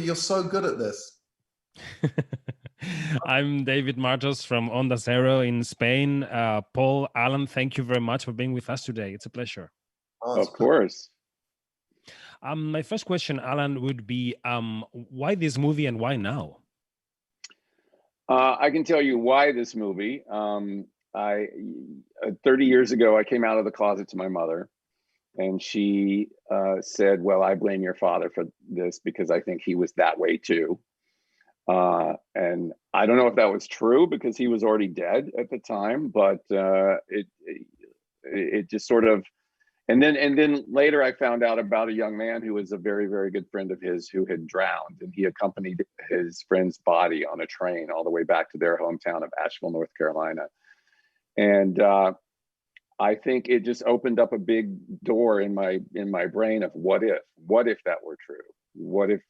You're so good at this. I'm David Martos from Onda Zero in Spain. Paul, Alan, thank you very much for being with us today. It's a pleasure. Of course. My first question, Alan, would be why this movie and why now? I can tell you why this movie. 30 years ago, I came out of the closet to my mother, and she said, well, I blame your father for this because I think he was that way too. And I don't know if that was true because he was already dead at the time, but it just sort of, and then later I found out about a young man who was a very, very good friend of his who had drowned, and he accompanied his friend's body on a train all the way back to their hometown of Asheville, North Carolina. And I think it just opened up a big door in my brain of what if that were true? What if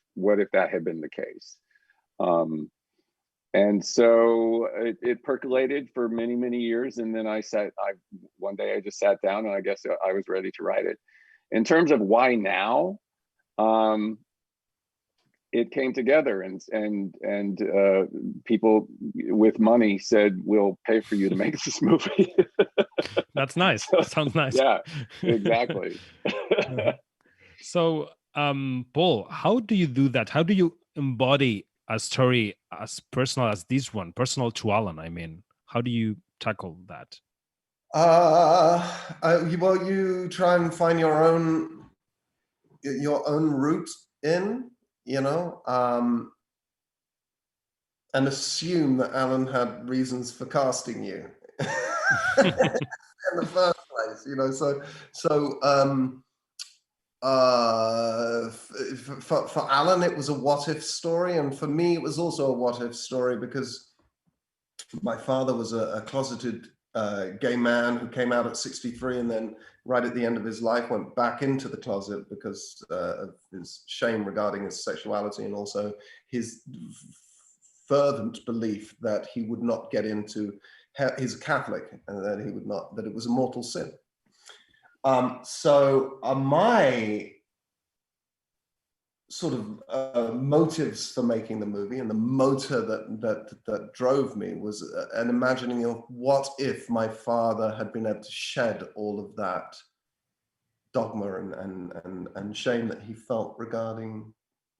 that had been the case? And so it percolated for many, many years. And then one day I just sat down and I guess I was ready to write it. In terms of why now, it came together and people with money said, we'll pay for you to make this movie. That's nice. That sounds nice. Yeah, exactly. So, Paul, how do you do that? How do you embody a story as personal as this one, personal to Alan? I mean, how do you tackle that? Well, you try and find your own route in, and assume that Alan had reasons for casting you in the first place, for Alan, it was a what if story, and for me, it was also a what if story because my father was a closeted gay man who came out at 63 and then right at the end of his life went back into the closet because of his shame regarding his sexuality and also his fervent belief that he would not get into, he's a Catholic, and that he would not, that it was a mortal sin. So my sort of motives for making the movie and the motor that drove me was an imagining of what if my father had been able to shed all of that dogma and shame that he felt regarding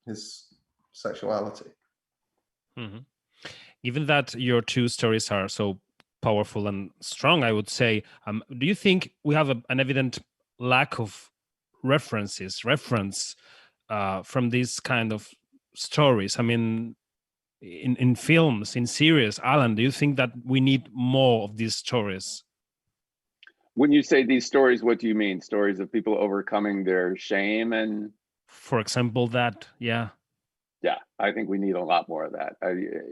his sexuality. Mm-hmm. Given that your two stories are so powerful and strong, I would say, do you think we have an evident lack of reference from these kind of stories? I mean, in films, in series, Alan, do you think that we need more of these stories? When you say these stories, what do you mean? Stories of people overcoming their shame and... For example, that, yeah. Yeah, I think we need a lot more of that.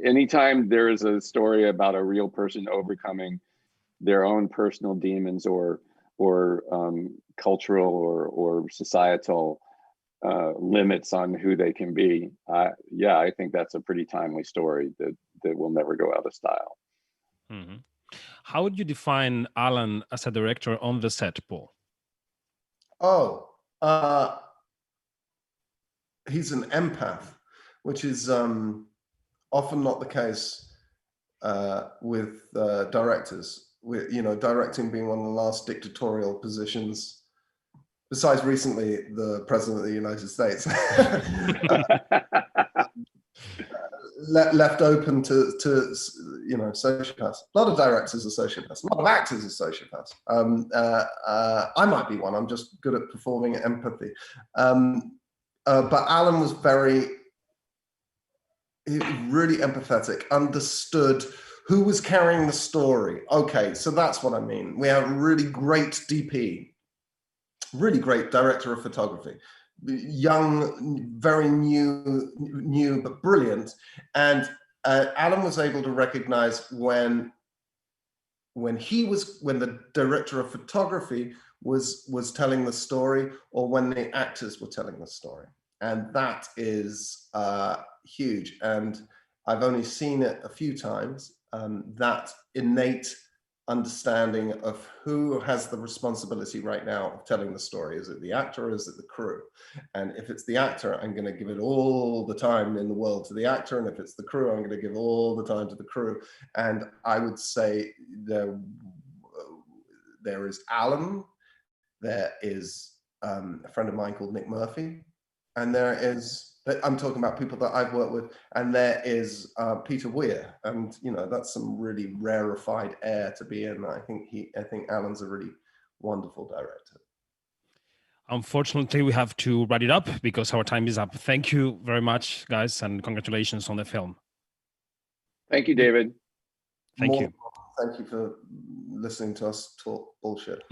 Anytime there is a story about a real person overcoming their own personal demons or cultural or societal limits on who they can be, yeah, I think that's a pretty timely story that will never go out of style. Mm-hmm. How would you define Alan as a director on the set, Paul? He's an empath, which is often not the case with directors. Directing being one of the last dictatorial positions, besides recently the President of the United States, left open to sociopaths. A lot of directors are sociopaths. A lot of actors are sociopaths. I might be one. I'm just good at performing empathy. But Alan was really empathetic, understood who was carrying the story. Okay, so that's what I mean. We have a really great DP, really great director of photography, young, very new but brilliant. And Alan was able to recognize when the director of photography was telling the story or when the actors were telling the story. And that is huge. And I've only seen it a few times, that innate understanding of who has the responsibility right now of telling the story. Is it the actor or is it the crew? And if it's the actor, I'm going to give it all the time in the world to the actor. And if it's the crew, I'm going to give all the time to the crew. And I would say there is Alan, there is a friend of mine called Nick Murphy, and there is, I'm talking about people that I've worked with, and there is Peter Weir, and you know, that's some really rarefied air to be in. I think Alan's a really wonderful director. Unfortunately, we have to wrap it up because our time is up. Thank you very much, guys, and congratulations on the film. Thank you, David. Thank you. Thank you for listening to us talk bullshit.